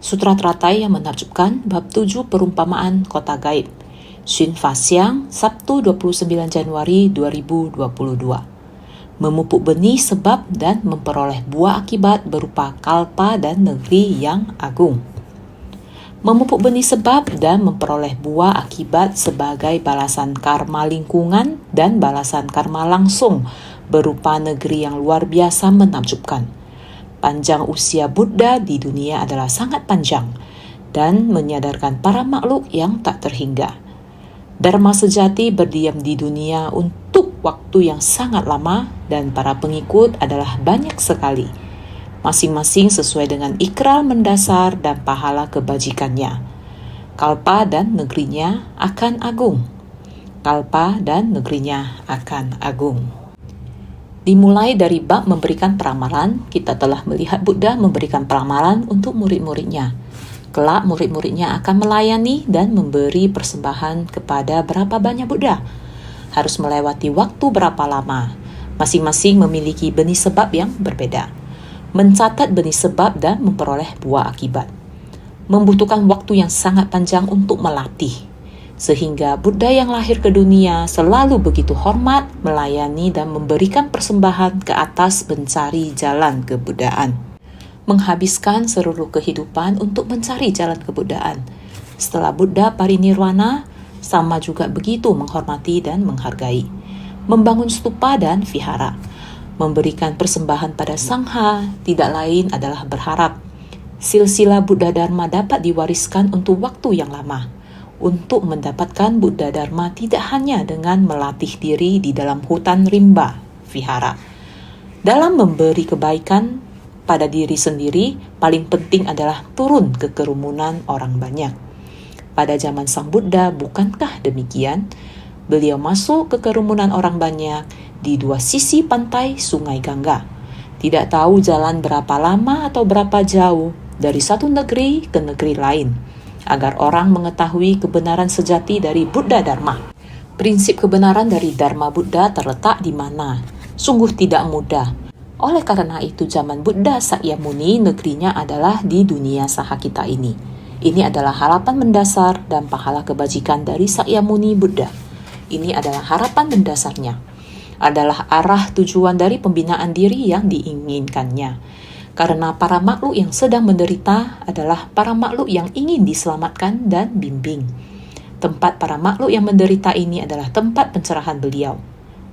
Sutra Teratai yang menakjubkan, bab 7 perumpamaan kota gaib. Xun Fa Xiang, Sabtu 29 Januari 2022. Memupuk benih sebab dan memperoleh buah akibat berupa kalpa dan negeri yang agung. Memupuk benih sebab dan memperoleh buah akibat sebagai balasan karma lingkungan dan balasan karma langsung berupa negeri yang luar biasa menakjubkan. Panjang usia Buddha di dunia adalah sangat panjang dan menyadarkan para makhluk yang tak terhingga. Dharma sejati berdiam di dunia untuk waktu yang sangat lama dan para pengikut adalah banyak sekali. Masing-masing sesuai dengan ikrar mendasar dan pahala kebajikannya. Kalpa dan negerinya akan agung. Kalpa dan negerinya akan agung. Dimulai dari bab memberikan peramalan, kita telah melihat Buddha memberikan peramalan untuk murid-muridnya. Kelak murid-muridnya akan melayani dan memberi persembahan kepada berapa banyak Buddha. Harus melewati waktu berapa lama. Masing-masing memiliki benih sebab yang berbeda. Mencatat benih sebab dan memperoleh buah akibat. Membutuhkan waktu yang sangat panjang untuk melatih. Sehingga Buddha yang lahir ke dunia selalu begitu hormat, melayani dan memberikan persembahan ke atas mencari jalan kebuddhaan. Menghabiskan seluruh kehidupan untuk mencari jalan kebuddhaan. Setelah Buddha parinirwana, sama juga begitu menghormati dan menghargai. Membangun stupa dan vihara. Memberikan persembahan pada Sangha tidak lain adalah berharap silsilah Buddha Dharma dapat diwariskan untuk waktu yang lama. Untuk mendapatkan Buddha Dharma tidak hanya dengan melatih diri di dalam hutan rimba, vihara. Dalam memberi kebaikan pada diri sendiri, paling penting adalah turun ke kerumunan orang banyak. Pada zaman Sang Buddha, bukankah demikian? Beliau masuk ke kerumunan orang banyak di dua sisi pantai Sungai Gangga. Tidak tahu jalan berapa lama atau berapa jauh dari satu negeri ke negeri lain, agar orang mengetahui kebenaran sejati dari Buddha Dharma. Prinsip kebenaran dari Dharma Buddha terletak di mana? Sungguh tidak mudah. Oleh karena itu zaman Buddha Sakyamuni negerinya adalah di dunia saha kita ini. Ini adalah harapan mendasar dan pahala kebajikan dari Sakyamuni Buddha. Ini adalah harapan mendasarnya. Adalah arah tujuan dari pembinaan diri yang diinginkannya. Karena para makhluk yang sedang menderita adalah para makhluk yang ingin diselamatkan dan bimbing. Tempat para makhluk yang menderita ini adalah tempat pencerahan beliau.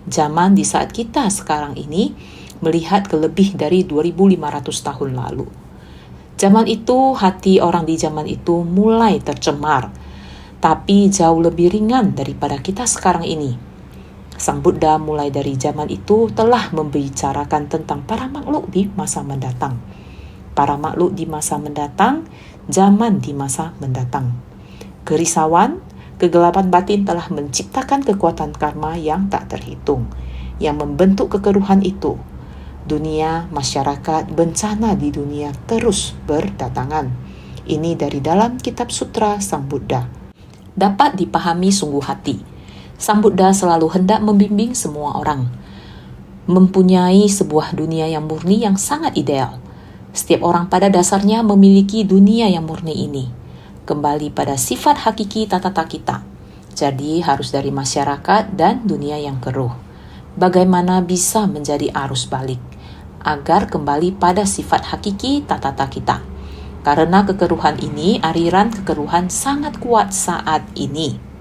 Zaman di saat kita sekarang ini melihat ke lebih dari 2500 tahun lalu. Zaman itu, hati orang di zaman itu mulai tercemar, tapi jauh lebih ringan daripada kita sekarang ini. Sang Buddha mulai dari zaman itu telah membicarakan tentang para makhluk di masa mendatang. Para makhluk di masa mendatang, zaman di masa mendatang. Kerisauan, kegelapan batin telah menciptakan kekuatan karma yang tak terhitung, yang membentuk kekeruhan itu. Dunia, masyarakat, bencana di dunia terus berdatangan. Ini dari dalam kitab sutra Sang Buddha. Dapat dipahami sungguh hati. Sang Buddha selalu hendak membimbing semua orang, mempunyai sebuah dunia yang murni yang sangat ideal. Setiap orang pada dasarnya memiliki dunia yang murni ini. Kembali pada sifat hakiki tatata kita. Jadi harus dari masyarakat dan dunia yang keruh. Bagaimana bisa menjadi arus balik, agar kembali pada sifat hakiki tatata kita. Karena kekeruhan ini, aliran kekeruhan sangat kuat saat ini.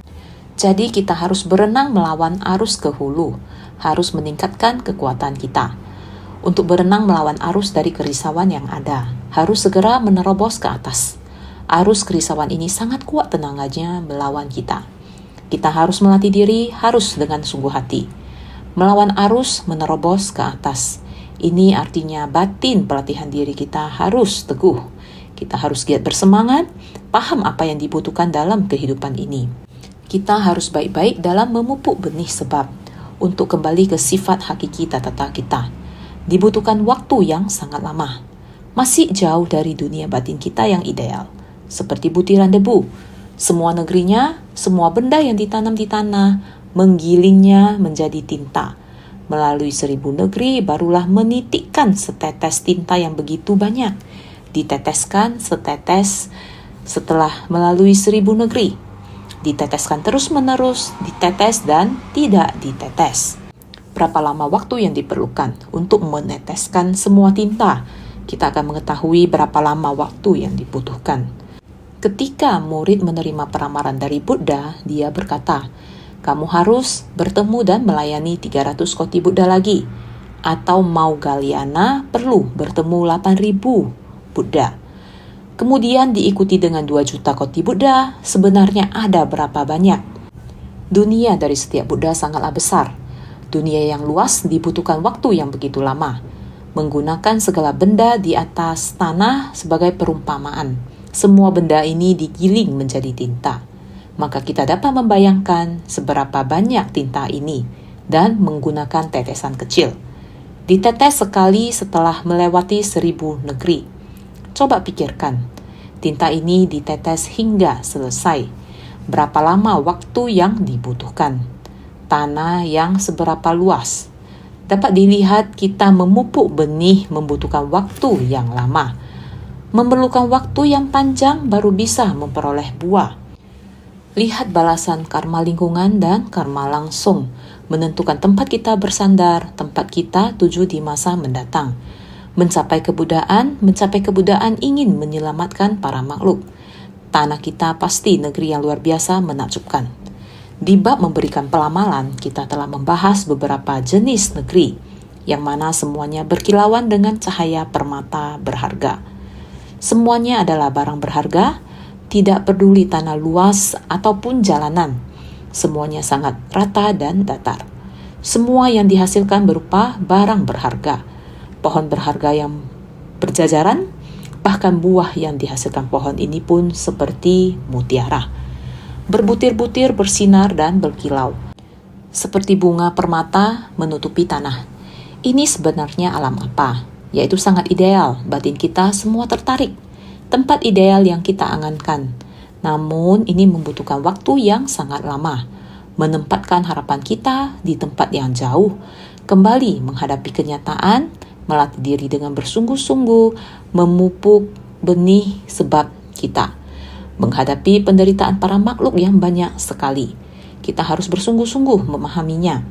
Jadi kita harus berenang melawan arus ke hulu, harus meningkatkan kekuatan kita. Untuk berenang melawan arus dari kerisauan yang ada, harus segera menerobos ke atas. Arus kerisauan ini sangat kuat tenaganya melawan kita. Kita harus melatih diri, harus dengan sungguh hati. Melawan arus, menerobos ke atas. Ini artinya batin pelatihan diri kita harus teguh. Kita harus giat bersemangat, paham apa yang dibutuhkan dalam kehidupan ini. Kita harus baik-baik dalam memupuk benih sebab untuk kembali ke sifat hakiki tatata kita. Dibutuhkan waktu yang sangat lama. Masih jauh dari dunia batin kita yang ideal. Seperti butiran debu. Semua negerinya, semua benda yang ditanam di tanah, menggilingnya menjadi tinta. Melalui 1000 negeri barulah menitikkan setetes tinta yang begitu banyak. diteteskan setetes setelah melalui 1000 negeri, diteteskan terus-menerus, ditetes dan tidak ditetes. Berapa lama waktu yang diperlukan untuk meneteskan semua tinta? Kita akan mengetahui berapa lama waktu yang dibutuhkan. Ketika murid menerima peramaran dari Buddha, dia berkata, kamu harus bertemu dan melayani 300 koti Buddha lagi. Atau mau Galiana perlu bertemu 8.000 Buddha. Kemudian diikuti dengan 2 juta koti Buddha, sebenarnya ada berapa banyak? Dunia dari setiap Buddha sangatlah besar. Dunia yang luas dibutuhkan waktu yang begitu lama. Menggunakan segala benda di atas tanah sebagai perumpamaan. Semua benda ini digiling menjadi tinta. Maka kita dapat membayangkan seberapa banyak tinta ini dan menggunakan tetesan kecil. Ditetes sekali setelah melewati 1000 negeri. Coba pikirkan, tinta ini ditetes hingga selesai. Berapa lama waktu yang dibutuhkan? Tanah yang seberapa luas? Dapat dilihat kita memupuk benih membutuhkan waktu yang lama. Memerlukan waktu yang panjang baru bisa memperoleh buah. Lihat balasan karma lingkungan dan karma langsung, menentukan tempat kita bersandar, tempat kita tuju di masa mendatang. Mencapai kebudayaan ingin menyelamatkan para makhluk. Tanah kita pasti negeri yang luar biasa menakjubkan. Di bab memberikan pelamalan, kita telah membahas beberapa jenis negeri, yang mana semuanya berkilauan dengan cahaya permata berharga. Semuanya adalah barang berharga, tidak peduli tanah luas ataupun jalanan. Semuanya sangat rata dan datar. Semua yang dihasilkan berupa barang berharga. Pohon berharga yang berjajaran, bahkan buah yang dihasilkan pohon ini pun seperti mutiara. Berbutir-butir bersinar dan berkilau. Seperti bunga permata menutupi tanah. Ini sebenarnya alam apa? Yaitu sangat ideal, batin kita semua tertarik. Tempat ideal yang kita angankan. Namun ini membutuhkan waktu yang sangat lama. Menempatkan harapan kita di tempat yang jauh. Kembali menghadapi kenyataan, melatih diri dengan bersungguh-sungguh, memupuk benih sebab kita. Menghadapi penderitaan para makhluk yang banyak sekali. Kita harus bersungguh-sungguh memahaminya.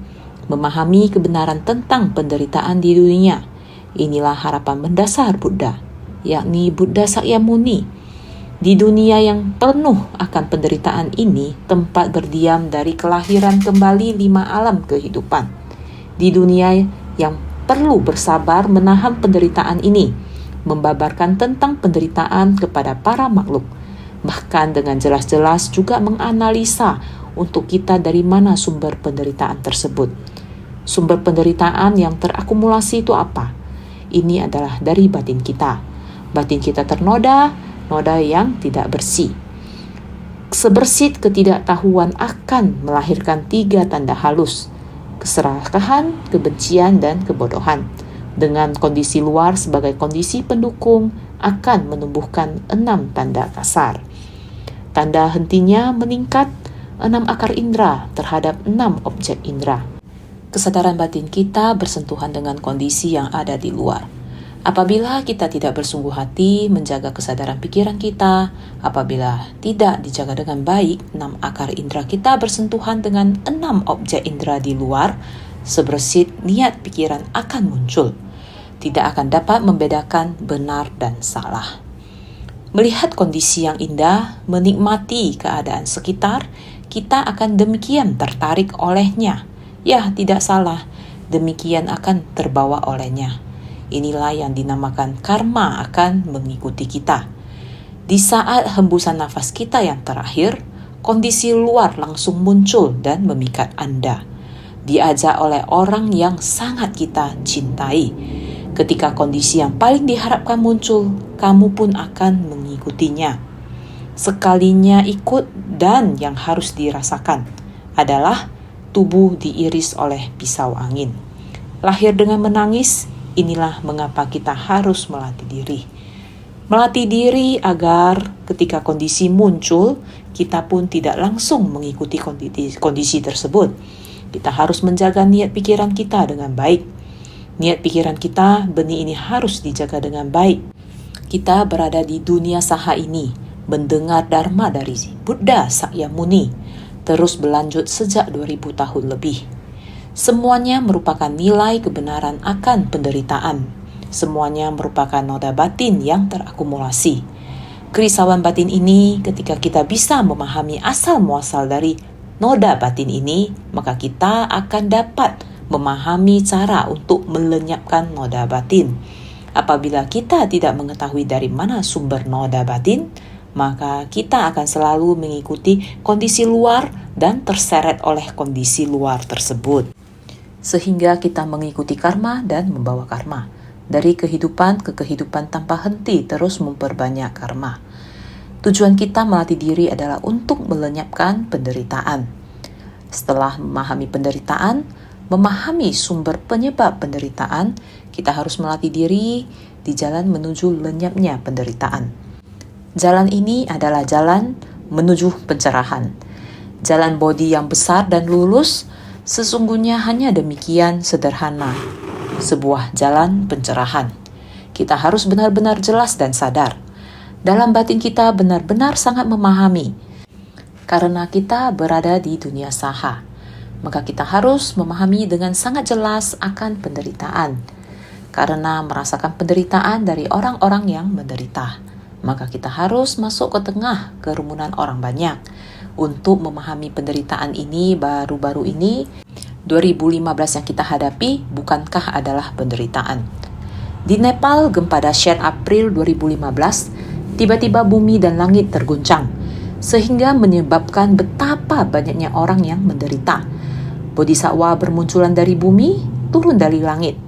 Memahami kebenaran tentang penderitaan di dunia. Inilah harapan mendasar Buddha, yakni Buddha Sakyamuni. Di dunia yang penuh akan penderitaan ini, tempat berdiam dari kelahiran kembali 5 alam kehidupan. Di dunia yang perlu bersabar menahan penderitaan ini, membabarkan tentang penderitaan kepada para makhluk, bahkan dengan jelas-jelas juga menganalisa untuk kita dari mana sumber penderitaan tersebut. Sumber penderitaan yang terakumulasi itu apa? Ini adalah dari batin kita. Batin kita ternoda, noda yang tidak bersih. Sebersit ketidaktahuan akan melahirkan 3 tanda halus. Keserakahan, kebencian, dan kebodohan. Dengan kondisi luar sebagai kondisi pendukung akan menumbuhkan 6 tanda kasar. Tanda hentinya meningkat 6 akar indera terhadap 6 objek indera. Kesadaran batin kita bersentuhan dengan kondisi yang ada di luar. Apabila kita tidak bersungguh hati menjaga kesadaran pikiran kita, apabila tidak dijaga dengan baik, 6 akar indera kita bersentuhan dengan 6 objek indera di luar, sebersit niat pikiran akan muncul. Tidak akan dapat membedakan benar dan salah. Melihat kondisi yang indah, menikmati keadaan sekitar, kita akan demikian tertarik olehnya. Ya, tidak salah, demikian akan terbawa olehnya. Inilah yang dinamakan karma akan mengikuti kita. Di saat hembusan nafas kita yang terakhir, kondisi luar langsung muncul dan memikat Anda. Diajak oleh orang yang sangat kita cintai. Ketika kondisi yang paling diharapkan muncul, kamu pun akan mengikutinya. Sekalinya ikut dan yang harus dirasakan adalah tubuh diiris oleh pisau angin. Lahir dengan menangis, inilah mengapa kita harus melatih diri. Melatih diri agar ketika kondisi muncul, kita pun tidak langsung mengikuti kondisi tersebut. Kita harus menjaga niat pikiran kita dengan baik. Niat pikiran kita, benih ini harus dijaga dengan baik. Kita berada di dunia saha ini, mendengar dharma dari Buddha Sakyamuni, terus berlanjut sejak 2000 tahun lebih. Semuanya merupakan nilai kebenaran akan penderitaan. Semuanya merupakan noda batin yang terakumulasi. Kerisauan batin ini, ketika kita bisa memahami asal muasal dari noda batin ini, maka kita akan dapat memahami cara untuk melenyapkan noda batin. Apabila kita tidak mengetahui dari mana sumber noda batin, maka kita akan selalu mengikuti kondisi luar dan terseret oleh kondisi luar tersebut. Sehingga kita mengikuti karma dan membawa karma. Dari kehidupan ke kehidupan tanpa henti terus memperbanyak karma. Tujuan kita melatih diri adalah untuk melenyapkan penderitaan. Setelah memahami penderitaan, memahami sumber penyebab penderitaan, kita harus melatih diri di jalan menuju lenyapnya penderitaan. Jalan ini adalah jalan menuju pencerahan. Jalan bodi yang besar dan lurus sesungguhnya hanya demikian sederhana. Sebuah jalan pencerahan. Kita harus benar-benar jelas dan sadar. Dalam batin kita benar-benar sangat memahami. Karena kita berada di dunia saha, maka kita harus memahami dengan sangat jelas akan penderitaan. Karena merasakan penderitaan dari orang-orang yang menderita, maka kita harus masuk ke tengah kerumunan orang banyak. Untuk memahami penderitaan ini baru-baru ini, 2015 yang kita hadapi bukankah adalah penderitaan. Di Nepal, gempa dahsyat April 2015, tiba-tiba bumi dan langit terguncang, sehingga menyebabkan betapa banyaknya orang yang menderita. Bodhisattva bermunculan dari bumi, turun dari langit.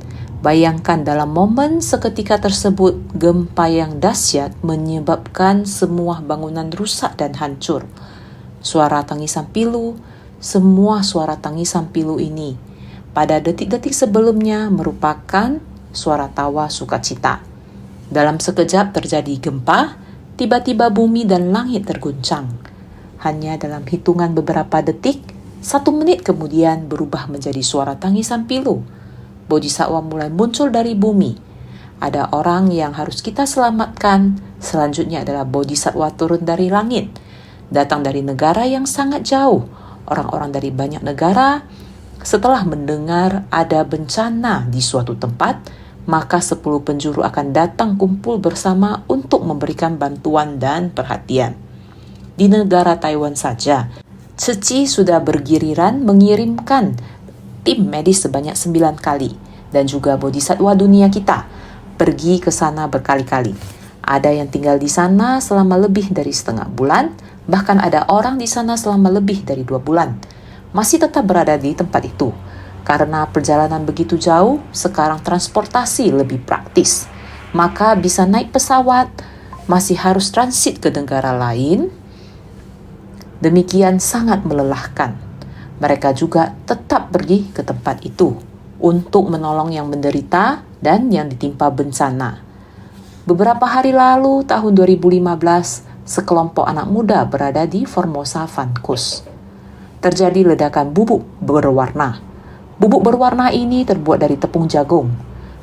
Bayangkan dalam momen seketika tersebut, gempa yang dahsyat menyebabkan semua bangunan rusak dan hancur. Suara tangisan pilu, semua suara tangisan pilu ini pada detik-detik sebelumnya merupakan suara tawa sukacita. Dalam sekejap terjadi gempa, tiba-tiba bumi dan langit terguncang. Hanya dalam hitungan beberapa detik, 1 menit kemudian berubah menjadi suara tangisan pilu. Bodhisattva mulai muncul dari bumi. Ada orang yang harus kita selamatkan. Selanjutnya adalah Bodhisattva turun dari langit. Datang dari negara yang sangat jauh. Orang-orang dari banyak negara, setelah mendengar ada bencana di suatu tempat, maka 10 penjuru akan datang kumpul bersama untuk memberikan bantuan dan perhatian. Di negara Taiwan saja, Ceci sudah bergiliran mengirimkan tim medis sebanyak 9 kali, dan juga bodhisattva dunia kita pergi ke sana berkali-kali. Ada yang tinggal di sana selama lebih dari setengah bulan, bahkan ada orang di sana selama lebih dari 2 bulan. Masih tetap berada di tempat itu. Karena perjalanan begitu jauh, sekarang transportasi lebih praktis. Maka bisa naik pesawat, masih harus transit ke negara lain. Demikian sangat melelahkan. Mereka juga tetap pergi ke tempat itu untuk menolong yang menderita dan yang ditimpa bencana. Beberapa hari lalu, tahun 2015, sekelompok anak muda berada di Formosa Vancouver. Terjadi ledakan bubuk berwarna. Bubuk berwarna ini terbuat dari tepung jagung,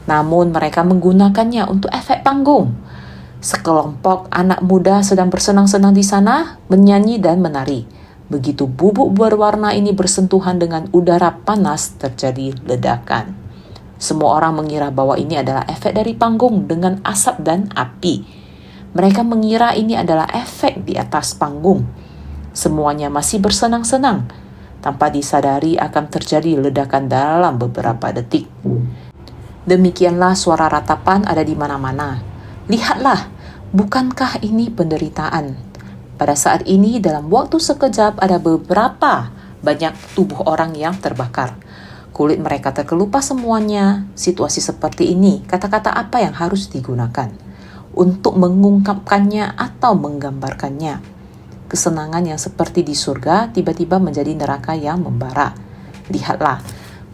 namun mereka menggunakannya untuk efek panggung. Sekelompok anak muda sedang bersenang-senang di sana, menyanyi dan menari. Begitu bubuk berwarna ini bersentuhan dengan udara panas, terjadi ledakan. Semua orang mengira bahwa ini adalah efek dari panggung dengan asap dan api. Mereka mengira ini adalah efek di atas panggung. Semuanya masih bersenang-senang. Tanpa disadari akan terjadi ledakan dalam beberapa detik. Demikianlah suara ratapan ada di mana-mana. Lihatlah, bukankah ini penderitaan? Pada saat ini dalam waktu sekejap ada beberapa banyak tubuh orang yang terbakar. Kulit mereka terkelupas semuanya. Situasi seperti ini, kata-kata apa yang harus digunakan untuk mengungkapkannya atau menggambarkannya? Kesenangan yang seperti di surga tiba-tiba menjadi neraka yang membara. Lihatlah,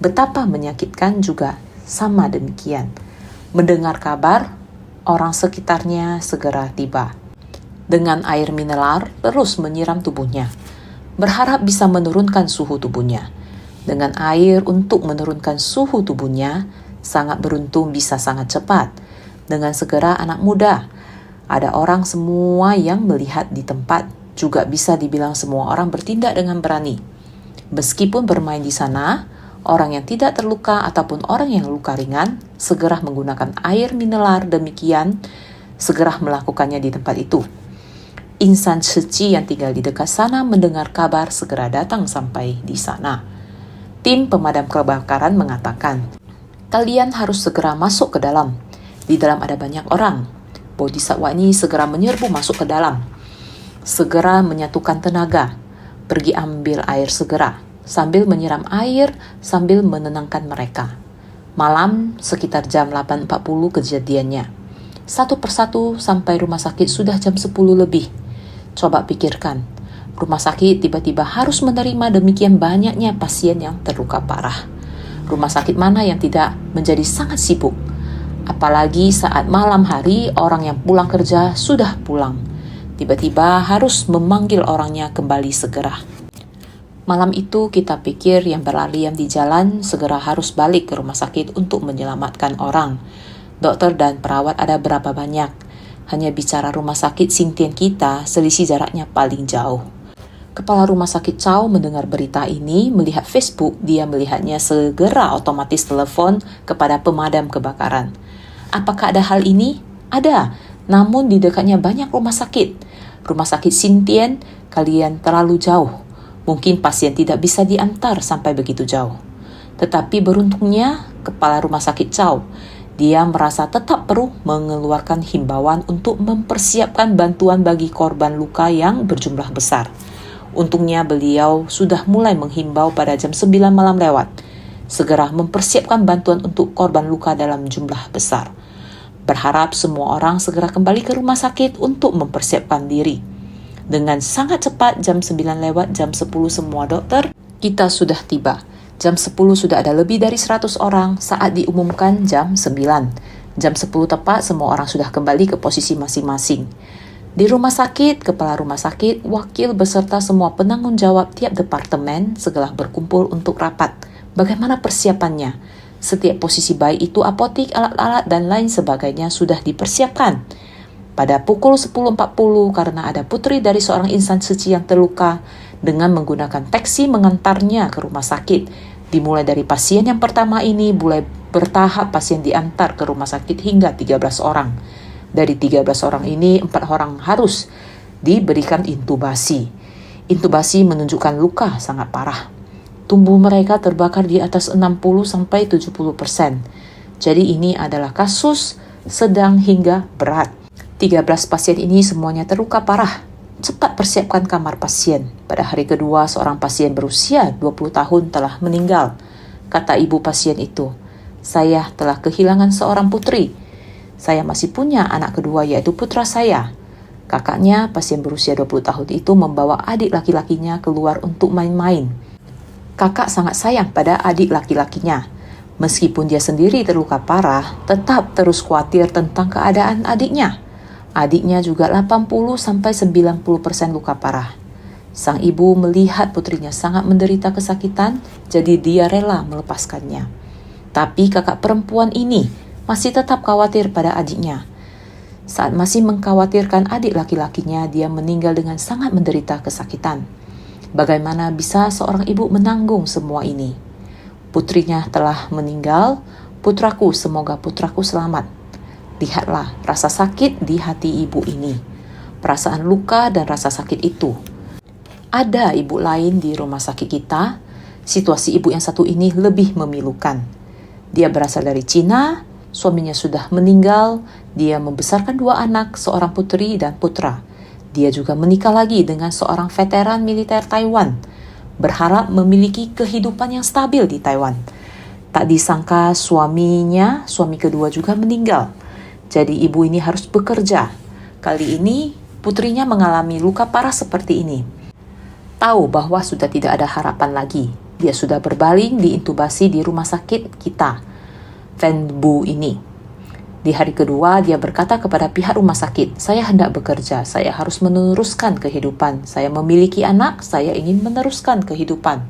betapa menyakitkan juga sama demikian. Mendengar kabar, orang sekitarnya segera tiba. Dengan air mineral terus menyiram tubuhnya, berharap bisa menurunkan suhu tubuhnya. Dengan air untuk menurunkan suhu tubuhnya, sangat beruntung bisa sangat cepat. Dengan segera anak muda Ada orang semua yang melihat di tempat, juga bisa dibilang semua orang bertindak dengan berani. Meskipun bermain di sana, orang yang tidak terluka ataupun orang yang luka ringan segera menggunakan air mineral, demikian segera melakukannya di tempat itu. Insan suci yang tinggal di dekat sana mendengar kabar segera datang sampai di sana. Tim pemadam kebakaran mengatakan, kalian harus segera masuk ke dalam. Di dalam ada banyak orang. Bodhisattva ini segera menyerbu masuk ke dalam. Segera menyatukan tenaga. Pergi ambil air segera. Sambil menyiram air, sambil menenangkan mereka. Malam sekitar jam 8.40 kejadiannya. Satu persatu sampai rumah sakit sudah jam 10 lebih. Coba pikirkan, rumah sakit tiba-tiba harus menerima demikian banyaknya pasien yang terluka parah. Rumah sakit mana yang tidak menjadi sangat sibuk? Apalagi saat malam hari orang yang pulang kerja sudah pulang. Tiba-tiba harus memanggil orangnya kembali segera. Malam itu kita pikir yang berlarian di jalan segera harus balik ke rumah sakit untuk menyelamatkan orang. Dokter dan perawat ada berapa banyak? Hanya bicara rumah sakit Sintian kita, selisih jaraknya paling jauh. Kepala rumah sakit Chow mendengar berita ini, melihat Facebook, dia melihatnya segera otomatis telepon kepada pemadam kebakaran. Apakah ada hal ini? Ada, namun di dekatnya banyak rumah sakit. Rumah sakit Sintian, kalian terlalu jauh. Mungkin pasien tidak bisa diantar sampai begitu jauh. Tetapi beruntungnya, kepala rumah sakit Chow, dia merasa tetap perlu mengeluarkan himbauan untuk mempersiapkan bantuan bagi korban luka yang berjumlah besar. Untungnya beliau sudah mulai menghimbau pada jam 9 malam lewat. Segera mempersiapkan bantuan untuk korban luka dalam jumlah besar. Berharap semua orang segera kembali ke rumah sakit untuk mempersiapkan diri. Dengan sangat cepat jam 9 lewat jam 10 semua dokter, kita sudah tiba. Jam 10 sudah ada lebih dari 100 orang saat diumumkan jam 9. Jam 10 tepat semua orang sudah kembali ke posisi masing-masing. Di rumah sakit, kepala rumah sakit, wakil beserta semua penanggung jawab tiap departemen segera berkumpul untuk rapat. Bagaimana persiapannya? Setiap posisi baik itu apotik, alat-alat dan lain sebagainya sudah dipersiapkan. Pada pukul 10.40 karena ada putri dari seorang insan suci yang terluka, dengan menggunakan taksi mengantarnya ke rumah sakit. Dimulai dari pasien yang pertama ini, mulai bertahap pasien diantar ke rumah sakit hingga 13 orang. Dari 13 orang ini, 4 orang harus diberikan intubasi. Intubasi menunjukkan luka sangat parah. Tubuh mereka terbakar di atas 60-70%. Jadi ini adalah kasus sedang hingga berat. 13 pasien ini semuanya terluka parah. Cepat persiapkan kamar pasien. Pada hari kedua, seorang pasien berusia 20 tahun telah meninggal. Kata ibu pasien itu, saya telah kehilangan seorang putri. Saya masih punya anak kedua yaitu putra saya. Kakaknya, pasien berusia 20 tahun itu membawa adik laki-lakinya keluar untuk main-main. Kakak sangat sayang pada adik laki-lakinya. Meskipun dia sendiri terluka parah, tetap terus khawatir tentang keadaan adiknya. Adiknya juga 80-90% luka parah. Sang ibu melihat putrinya sangat menderita kesakitan, jadi dia rela melepaskannya. Tapi kakak perempuan ini masih tetap khawatir pada adiknya. Saat masih mengkhawatirkan adik laki-lakinya, dia meninggal dengan sangat menderita kesakitan. Bagaimana bisa seorang ibu menanggung semua ini? Putrinya telah meninggal, putraku, semoga putraku selamat. Lihatlah rasa sakit di hati ibu ini. Perasaan luka dan rasa sakit itu. Ada ibu lain di rumah sakit kita. Situasi ibu yang satu ini lebih memilukan. Dia berasal dari Cina, suaminya sudah meninggal, dia membesarkan 2 anak, seorang putri dan putra. Dia juga menikah lagi dengan seorang veteran militer Taiwan, berharap memiliki kehidupan yang stabil di Taiwan. Tak disangka suami kedua juga meninggal. Jadi ibu ini harus bekerja. Kali ini putrinya mengalami luka parah seperti ini. Tahu bahwa sudah tidak ada harapan lagi. Dia sudah berbaring diintubasi di rumah sakit kita, Venbu ini. Di hari kedua dia berkata kepada pihak rumah sakit, saya hendak bekerja, saya harus meneruskan kehidupan. Saya memiliki anak, saya ingin meneruskan kehidupan.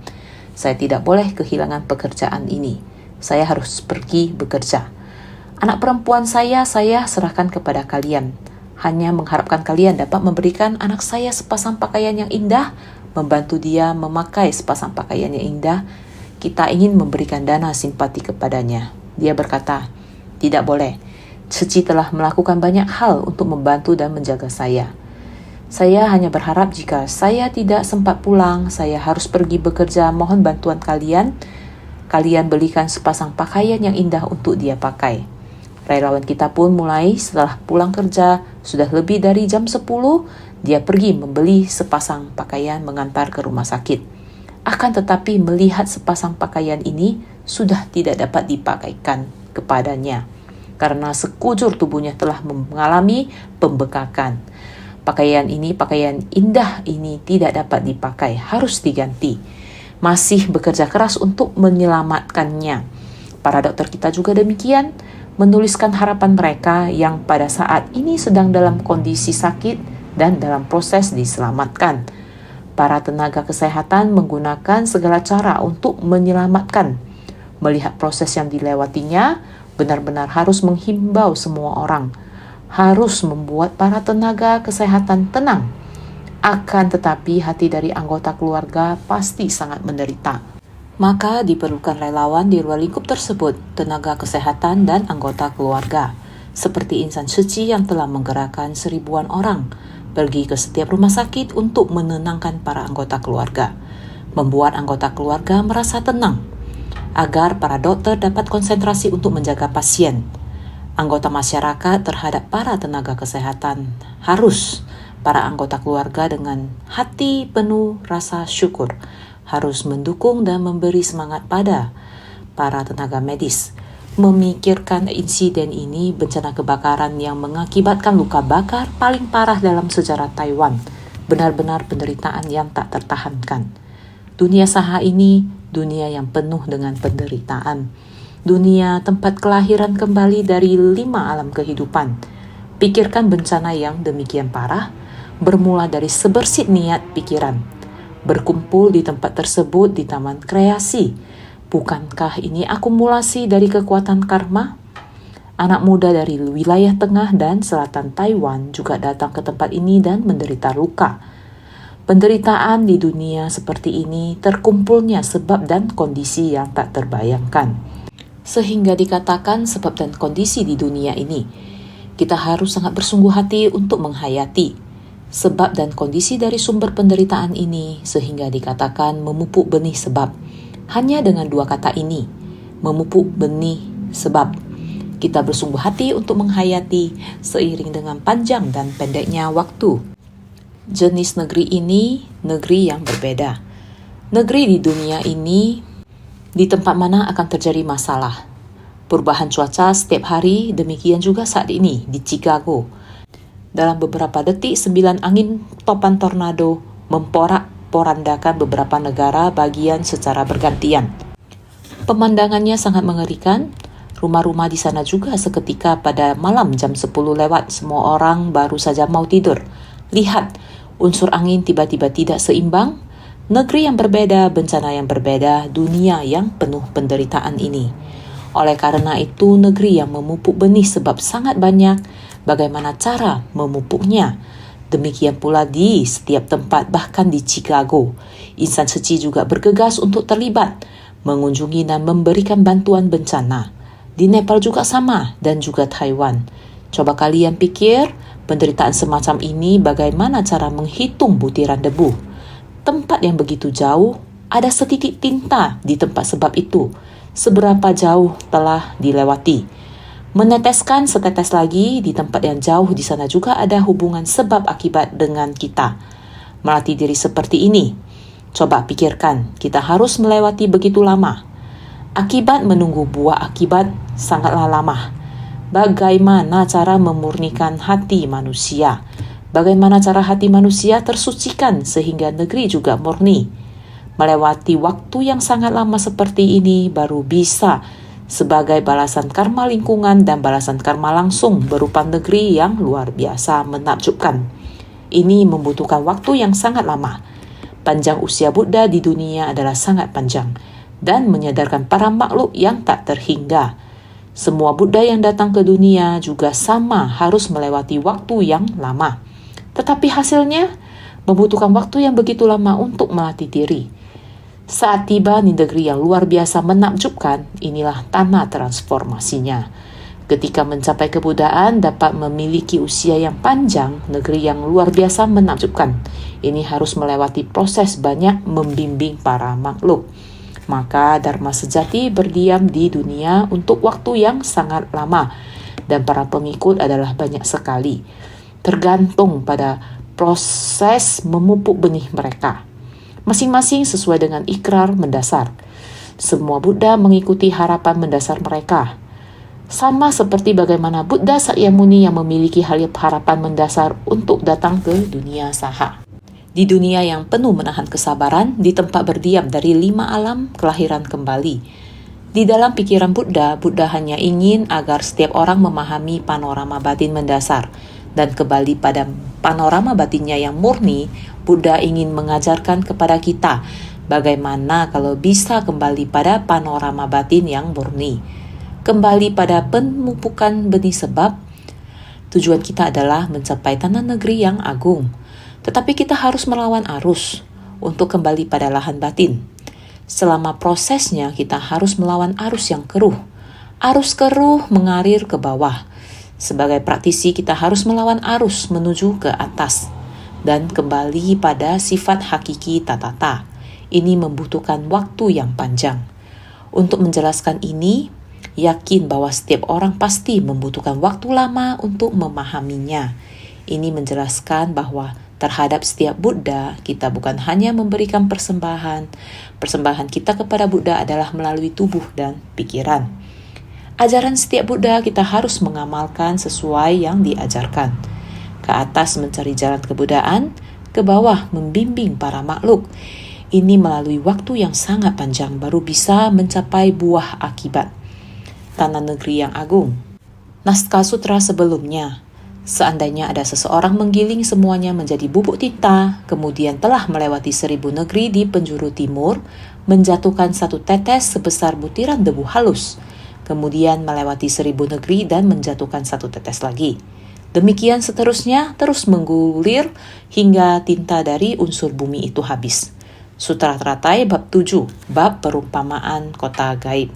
Saya tidak boleh kehilangan pekerjaan ini. Saya harus pergi bekerja. Anak perempuan saya serahkan kepada kalian. hanya mengharapkan kalian dapat memberikan anak saya sepasang pakaian yang indah, membantu dia memakai sepasang pakaian yang indah. Kita ingin memberikan dana simpati kepadanya. Dia berkata, tidak boleh. Cici telah melakukan banyak hal untuk membantu dan menjaga saya. Saya hanya berharap jika saya tidak sempat pulang, saya harus pergi bekerja, mohon bantuan kalian. Kalian belikan sepasang pakaian yang indah untuk dia pakai. Relawan kita pun mulai setelah pulang kerja, sudah lebih dari jam 10, dia pergi membeli sepasang pakaian mengantar ke rumah sakit. Akan tetapi melihat sepasang pakaian ini sudah tidak dapat dipakaikan kepadanya, karena sekujur tubuhnya telah mengalami pembekakan. Pakaian indah ini tidak dapat dipakai, harus diganti. Masih bekerja keras untuk menyelamatkannya. Para dokter kita juga demikian, menuliskan harapan mereka yang pada saat ini sedang dalam kondisi sakit dan dalam proses diselamatkan. Para tenaga kesehatan menggunakan segala cara untuk menyelamatkan. Melihat proses yang dilewatinya, benar-benar harus menghimbau semua orang, harus membuat para tenaga kesehatan tenang. Akan tetapi hati dari anggota keluarga pasti sangat menderita. Maka diperlukan relawan di luar lingkup tersebut, tenaga kesehatan dan anggota keluarga, seperti insan suci yang telah menggerakkan 1000-an orang, pergi ke setiap rumah sakit untuk menenangkan para anggota keluarga, membuat anggota keluarga merasa tenang, agar para dokter dapat konsentrasi untuk menjaga pasien. Anggota masyarakat terhadap para tenaga kesehatan harus para anggota keluarga dengan hati penuh rasa syukur, harus mendukung dan memberi semangat pada para tenaga medis. Memikirkan insiden ini, bencana kebakaran yang mengakibatkan luka bakar paling parah dalam sejarah Taiwan, benar-benar penderitaan yang tak tertahankan. Dunia saha ini, dunia yang penuh dengan penderitaan. Dunia tempat kelahiran kembali dari 5 alam kehidupan. Pikirkan bencana yang demikian parah, bermula dari sebersit niat pikiran. Berkumpul di tempat tersebut di Taman Kreasi. Bukankah ini akumulasi dari kekuatan karma? Anak muda dari wilayah tengah dan selatan Taiwan juga datang ke tempat ini dan menderita luka. Penderitaan di dunia seperti ini terkumpulnya sebab dan kondisi yang tak terbayangkan. Sehingga dikatakan sebab dan kondisi di dunia ini, kita harus sangat bersungguh hati untuk menghayati sebab dan kondisi dari sumber penderitaan ini, sehingga dikatakan memupuk benih sebab. Hanya dengan 2 kata ini, memupuk benih sebab, kita bersungguh hati untuk menghayati seiring dengan panjang dan pendeknya waktu. Jenis negeri ini, negeri yang berbeda. Negeri di dunia ini, di tempat mana akan terjadi masalah. Perubahan cuaca setiap hari, demikian juga saat ini di Chicago. Dalam beberapa detik, 9 angin topan tornado memporak-porandakan beberapa negara bagian secara bergantian. Pemandangannya sangat mengerikan. Rumah-rumah di sana juga seketika pada malam jam 10 lewat, semua orang baru saja mau tidur. Lihat, unsur angin tiba-tiba tidak seimbang. Negeri yang berbeda, bencana yang berbeda, dunia yang penuh penderitaan ini. Oleh karena itu, negeri yang memupuk benih sebab sangat banyak, bagaimana cara memupuknya? Demikian pula di setiap tempat, bahkan di Chicago. Insan suci juga bergegas untuk terlibat, mengunjungi dan memberikan bantuan bencana. Di Nepal juga sama, dan juga Taiwan. Coba kalian pikir, penderitaan semacam ini bagaimana cara menghitung butiran debu. Tempat yang begitu jauh, ada setitik tinta di tempat sebab itu. Seberapa jauh telah dilewati. Meneteskan setetes lagi di tempat yang jauh, di sana juga ada hubungan sebab akibat dengan kita. Melatih diri seperti ini. Coba pikirkan, kita harus melewati begitu lama. Akibat menunggu buah akibat sangatlah lama. Bagaimana cara memurnikan hati manusia? Bagaimana cara hati manusia tersucikan sehingga negeri juga murni? Melewati waktu yang sangat lama seperti ini baru bisa sebagai balasan karma lingkungan dan balasan karma langsung berupa negeri yang luar biasa menakjubkan. Ini membutuhkan waktu yang sangat lama. Panjang usia Buddha di dunia adalah sangat panjang dan menyadarkan para makhluk yang tak terhingga. Semua Buddha yang datang ke dunia juga sama harus melewati waktu yang lama. Tetapi hasilnya membutuhkan waktu yang begitu lama untuk melatih diri. Saat tiba di negeri yang luar biasa menakjubkan, inilah tanah transformasinya. Ketika mencapai kebudayaan dapat memiliki usia yang panjang, negeri yang luar biasa menakjubkan. Ini harus melewati proses banyak membimbing para makhluk. Maka Dharma sejati berdiam di dunia untuk waktu yang sangat lama dan para pengikut adalah banyak sekali. Tergantung pada proses memupuk benih mereka. Masing-masing sesuai dengan ikrar mendasar. Semua Buddha mengikuti harapan mendasar mereka. Sama seperti bagaimana Buddha Sakyamuni yang memiliki harapan mendasar untuk datang ke dunia saha. Di dunia yang penuh menahan kesabaran, di tempat berdiam dari 5 alam kelahiran kembali. Di dalam pikiran Buddha, Buddha hanya ingin agar setiap orang memahami panorama batin mendasar dan kembali pada panorama batinnya yang murni. Buddha ingin mengajarkan kepada kita bagaimana kalau bisa kembali pada panorama batin yang murni. Kembali pada pemupukan benih sebab, tujuan kita adalah mencapai tanah negeri yang agung. Tetapi kita harus melawan arus untuk kembali pada lahan batin. Selama prosesnya kita harus melawan arus yang keruh. Arus keruh mengalir ke bawah. Sebagai praktisi kita harus melawan arus menuju ke atas dan kembali pada sifat hakiki tatata. Ini membutuhkan waktu yang panjang. Untuk menjelaskan ini, yakin bahwa setiap orang pasti membutuhkan waktu lama untuk memahaminya. Ini menjelaskan bahwa terhadap setiap Buddha, kita bukan hanya memberikan persembahan. Persembahan kita kepada Buddha adalah melalui tubuh dan pikiran. Ajaran setiap Buddha kita harus mengamalkan sesuai yang diajarkan. Ke atas mencari jalan kebudayaan, ke bawah membimbing para makhluk. Ini melalui waktu yang sangat panjang baru bisa mencapai buah akibat. Tanah negeri yang agung. Naskah sutra sebelumnya. Seandainya ada seseorang menggiling semuanya menjadi bubuk tinta, kemudian telah melewati 1000 negeri di penjuru timur, menjatuhkan 1 tetes sebesar butiran debu halus, kemudian melewati 1000 negeri dan menjatuhkan 1 tetes lagi. Demikian seterusnya, terus menggulir hingga tinta dari unsur bumi itu habis. Sutra Teratai bab 7, bab perumpamaan kota gaib.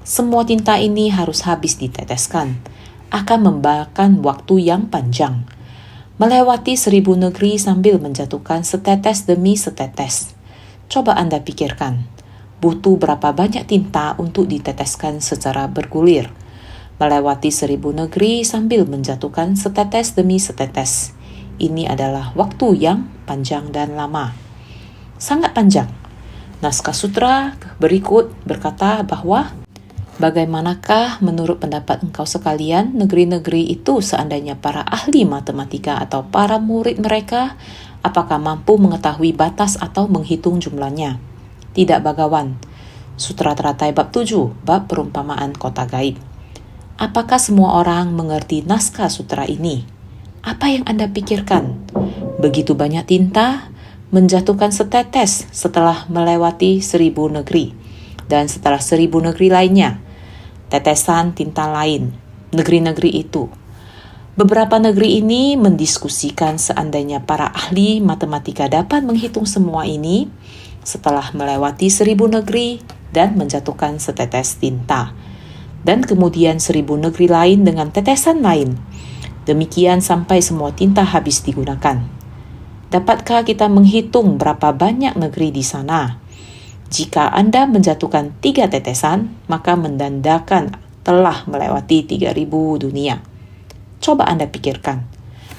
Semua tinta ini harus habis diteteskan. Akan memakan waktu yang panjang. Melewati 1000 negeri sambil menjatuhkan setetes demi setetes. Coba Anda pikirkan, butuh berapa banyak tinta untuk diteteskan secara bergulir. Melewati 1000 negeri sambil menjatuhkan setetes demi setetes. Ini adalah waktu yang panjang dan lama. Sangat panjang. Naskah sutra berikut berkata bahwa bagaimanakah menurut pendapat engkau sekalian negeri-negeri itu seandainya para ahli matematika atau para murid mereka apakah mampu mengetahui batas atau menghitung jumlahnya? Tidak bagawan. Sutra Teratai bab 7, bab perumpamaan kota gaib. Apakah semua orang mengerti naskah sutra ini? Apa yang Anda pikirkan? Begitu banyak tinta menjatuhkan setetes setelah melewati 1000 negeri dan setelah 1000 negeri lainnya. Tetesan tinta lain, negeri-negeri itu. Beberapa negeri ini mendiskusikan seandainya para ahli matematika dapat menghitung semua ini setelah melewati 1000 negeri dan menjatuhkan setetes tinta. Dan kemudian 1000 negeri lain dengan tetesan lain. Demikian sampai semua tinta habis digunakan. Dapatkah kita menghitung berapa banyak negeri di sana? Jika Anda menjatuhkan 3 tetesan, maka mendandakan telah melewati 3000 dunia. Coba Anda pikirkan,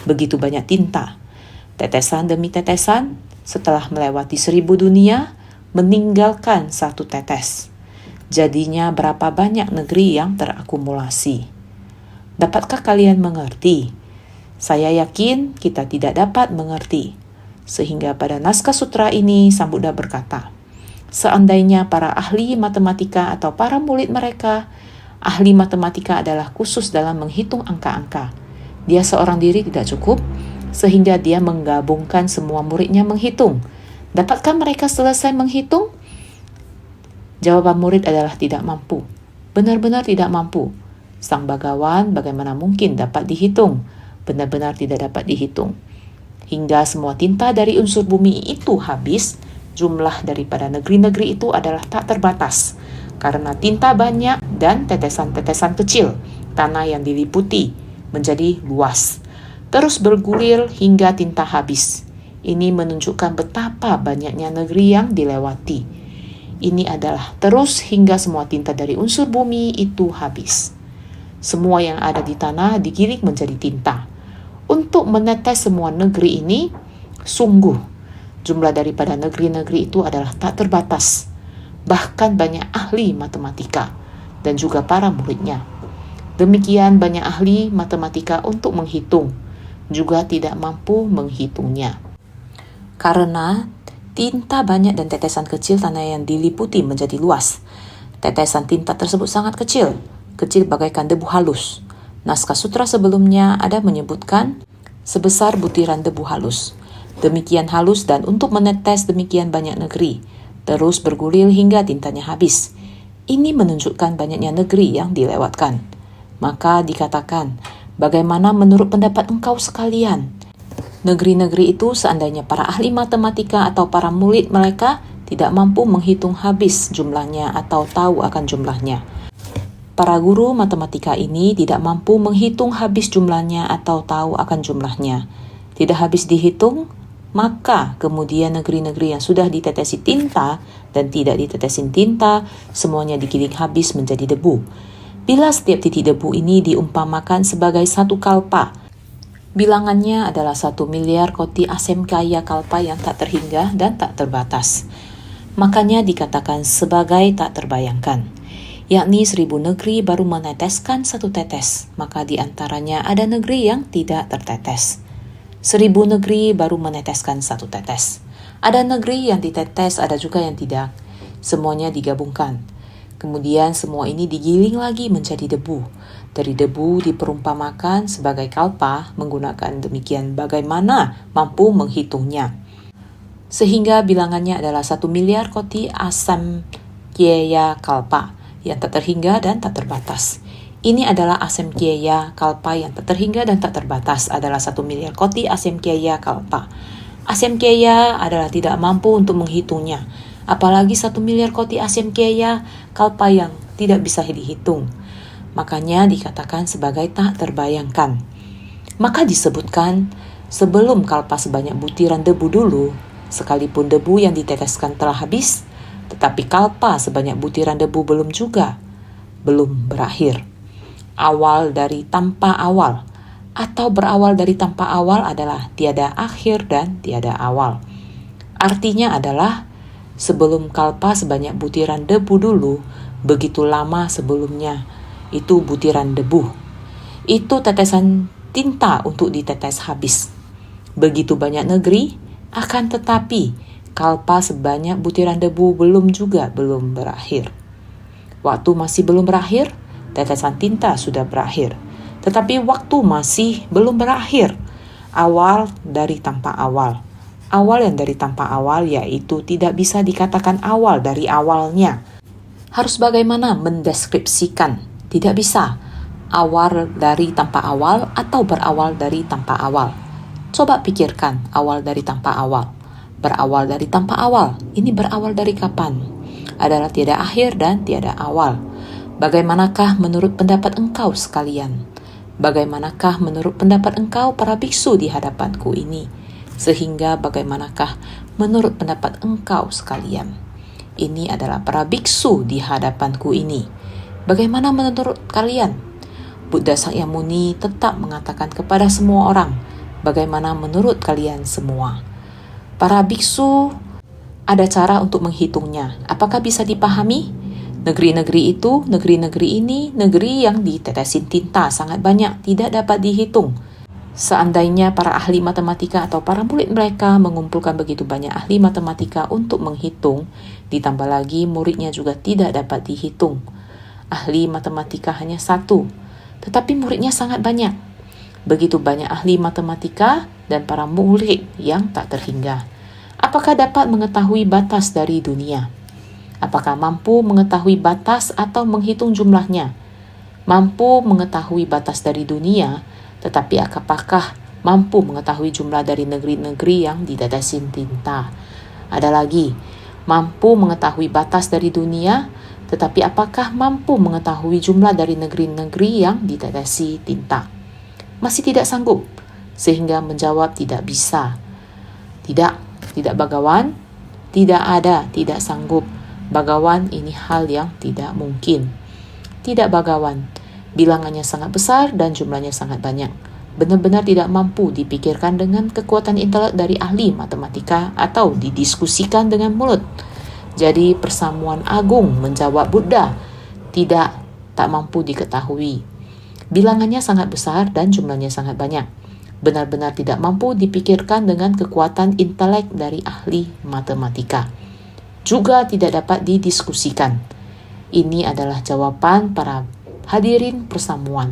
begitu banyak tinta, tetesan demi tetesan, setelah melewati 1000 dunia, meninggalkan 1 tetes. Jadinya berapa banyak negeri yang terakumulasi? Dapatkah kalian mengerti? Saya yakin kita tidak dapat mengerti. Sehingga pada naskah sutra ini, Sang Buddha berkata, seandainya para ahli matematika atau para murid mereka, ahli matematika adalah khusus dalam menghitung angka-angka. Dia seorang diri tidak cukup, sehingga dia menggabungkan semua muridnya menghitung. Dapatkah mereka selesai menghitung? Jawaban murid adalah tidak mampu. benar-benar tidak mampu. Sang bagawan bagaimana mungkin dapat dihitung? Benar-benar tidak dapat dihitung. Hingga semua tinta dari unsur bumi itu habis, jumlah daripada negeri-negeri itu adalah tak terbatas. Karena tinta banyak dan tetesan-tetesan kecil, tanah yang diliputi menjadi luas. Terus bergulir hingga tinta habis. Ini menunjukkan betapa banyaknya negeri yang dilewati. Ini adalah terus hingga semua tinta dari unsur bumi itu habis. Semua yang ada di tanah digiling menjadi tinta. Untuk menetes semua negeri ini, sungguh jumlah daripada negeri-negeri itu adalah tak terbatas. Bahkan banyak ahli matematika dan juga para muridnya. Demikian banyak ahli matematika untuk menghitung, juga tidak mampu menghitungnya. Karena tinta banyak dan tetesan kecil tanah yang diliputi menjadi luas. Tetesan tinta tersebut sangat kecil bagaikan debu halus. Naskah sutra sebelumnya ada menyebutkan sebesar butiran debu halus. Demikian halus dan untuk menetes demikian banyak negeri, terus bergulir hingga tintanya habis. Ini menunjukkan banyaknya negeri yang dilewatkan. Maka dikatakan, bagaimana menurut pendapat engkau sekalian? Negeri-negeri itu seandainya para ahli matematika atau para murid mereka tidak mampu menghitung habis jumlahnya atau tahu akan jumlahnya. Para guru matematika ini tidak mampu menghitung habis jumlahnya atau tahu akan jumlahnya. Tidak habis dihitung, maka kemudian negeri-negeri yang sudah ditetesi tinta dan tidak ditetesin tinta, semuanya digiling habis menjadi debu. Bila setiap titik debu ini diumpamakan sebagai satu kalpa, bilangannya adalah 1 miliar koti asemkaya kalpa yang tak terhingga dan tak terbatas. Makanya dikatakan sebagai tak terbayangkan. Yakni 1000 negeri baru meneteskan satu tetes, maka di antaranya ada negeri yang tidak tertetes. 1000 negeri baru meneteskan satu tetes. Ada negeri yang ditetes, ada juga yang tidak. Semuanya digabungkan. Kemudian semua ini digiling lagi menjadi debu. Dari debu diperumpamakan sebagai kalpa, menggunakan demikian bagaimana mampu menghitungnya. Sehingga bilangannya adalah 1 miliar koti asam kiaya kalpa, yang tak terhingga dan tak terbatas. Ini adalah asem kiaya kalpa yang tak terhingga dan tak terbatas adalah 1 miliar koti asem kiaya kalpa. Asem kiaya adalah tidak mampu untuk menghitungnya, apalagi 1 miliar koti asem kiaya kalpa yang tidak bisa dihitung. Makanya dikatakan sebagai tak terbayangkan. Maka disebutkan sebelum kalpa sebanyak butiran debu dulu, sekalipun debu yang diteteskan telah habis, tetapi kalpa sebanyak butiran debu belum berakhir. Awal dari tanpa awal, atau berawal dari tanpa awal adalah tiada akhir dan tiada awal. Artinya adalah sebelum kalpa sebanyak butiran debu dulu, begitu lama sebelumnya, itu butiran debu. Itu tetesan tinta untuk ditetes habis. Begitu banyak negeri, akan tetapi kalpa sebanyak butiran debu belum berakhir. Waktu masih belum berakhir, tetesan tinta sudah berakhir. Tetapi waktu masih belum berakhir. Awal dari tanpa awal. Awal yang dari tanpa awal yaitu tidak bisa dikatakan awal dari awalnya. Harus bagaimana mendeskripsikan? Tidak bisa. Awal dari tanpa awal atau berawal dari tanpa awal. Coba pikirkan awal dari tanpa awal. Berawal dari tanpa awal, ini berawal dari kapan? Adalah tiada akhir dan tiada awal. Bagaimanakah menurut pendapat engkau sekalian? Bagaimanakah menurut pendapat engkau para biksu di hadapanku ini? Sehingga bagaimanakah menurut pendapat engkau sekalian? Ini adalah para biksu di hadapanku ini. Bagaimana menurut kalian? Buddha Sakyamuni tetap mengatakan kepada semua orang, bagaimana menurut kalian semua? Para biksu ada cara untuk menghitungnya. Apakah bisa dipahami? Negeri-negeri itu, negeri-negeri ini, negeri yang ditetesin tinta sangat banyak, tidak dapat dihitung. Seandainya para ahli matematika atau para murid mereka mengumpulkan begitu banyak ahli matematika untuk menghitung, ditambah lagi muridnya juga tidak dapat dihitung. Ahli matematika hanya satu, tetapi muridnya sangat banyak. Begitu banyak ahli matematika dan para murid yang tak terhingga. Apakah dapat mengetahui batas dari dunia? Apakah mampu mengetahui batas atau menghitung jumlahnya? Mampu mengetahui batas dari dunia, tetapi apakah mampu mengetahui jumlah dari negeri-negeri yang ditetesin tinta? Ada lagi, mampu mengetahui batas dari dunia, tetapi apakah mampu mengetahui jumlah dari negeri-negeri yang ditetesi tinta? Masih tidak sanggup, sehingga menjawab tidak bisa. Tidak bagawan, tidak ada, tidak sanggup. Bagawan ini hal yang tidak mungkin. Tidak bagawan, bilangannya sangat besar dan jumlahnya sangat banyak. Benar-benar tidak mampu dipikirkan dengan kekuatan intelek dari ahli matematika atau didiskusikan dengan mulut. Jadi persamuan agung menjawab Buddha, tidak, tak mampu diketahui. Bilangannya sangat besar dan jumlahnya sangat banyak. Benar-benar tidak mampu dipikirkan dengan kekuatan intelek dari ahli matematika. Juga tidak dapat didiskusikan. Ini adalah jawaban para hadirin persamuan.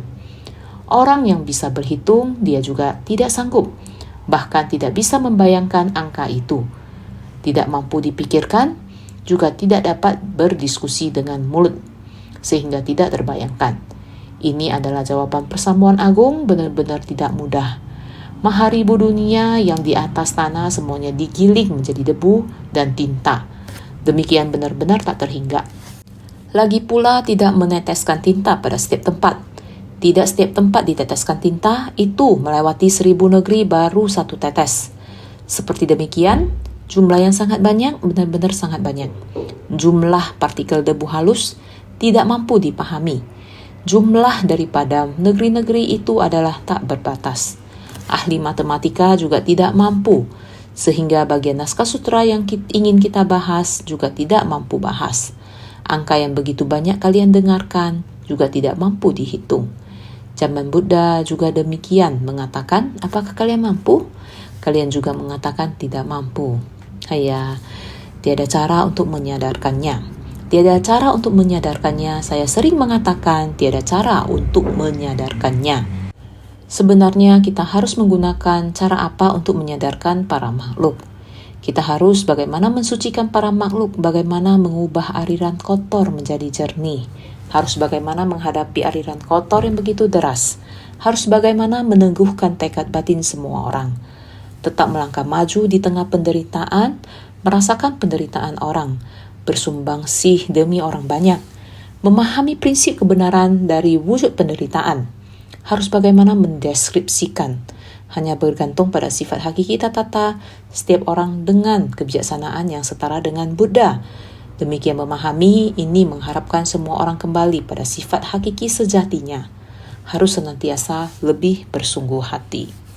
Orang yang bisa berhitung, dia juga tidak sanggup, bahkan tidak bisa membayangkan angka itu. Tidak mampu dipikirkan, juga tidak dapat berdiskusi dengan mulut, sehingga tidak terbayangkan. Ini adalah jawaban persamuan agung, benar-benar tidak mudah. Maharibu dunia yang di atas tanah semuanya digiling menjadi debu dan tinta. Demikian benar-benar tak terhingga. Lagi pula tidak meneteskan tinta pada setiap tempat. Tidak setiap tempat diteteskan tinta, itu melewati 1000 negeri baru satu tetes. Seperti demikian, jumlah yang sangat banyak, benar-benar sangat banyak. Jumlah partikel debu halus tidak mampu dipahami. Jumlah daripada negeri-negeri itu adalah tak berbatas. Ahli matematika juga tidak mampu, sehingga bagian naskah sutra yang ingin kita bahas juga tidak mampu bahas. Angka yang begitu banyak kalian dengarkan juga tidak mampu dihitung. Zaman Buddha juga demikian mengatakan, apakah kalian mampu? Kalian juga mengatakan tidak mampu. Tiada cara untuk menyadarkannya. Tiada cara untuk menyadarkannya. Saya sering mengatakan tiada cara untuk menyadarkannya. Sebenarnya kita harus menggunakan cara apa untuk menyadarkan para makhluk. Kita harus bagaimana mensucikan para makhluk, bagaimana mengubah aliran kotor menjadi jernih. Harus bagaimana menghadapi aliran kotor yang begitu deras. Harus bagaimana meneguhkan tekad batin semua orang. Tetap melangkah maju di tengah penderitaan, merasakan penderitaan orang, bersumbang-sih demi orang banyak, memahami prinsip kebenaran dari wujud penderitaan. Harus bagaimana mendeskripsikan, hanya bergantung pada sifat hakiki tata setiap orang dengan kebijaksanaan yang setara dengan Buddha. Demikian memahami ini mengharapkan semua orang kembali pada sifat hakiki sejatinya. Harus senantiasa lebih bersungguh hati.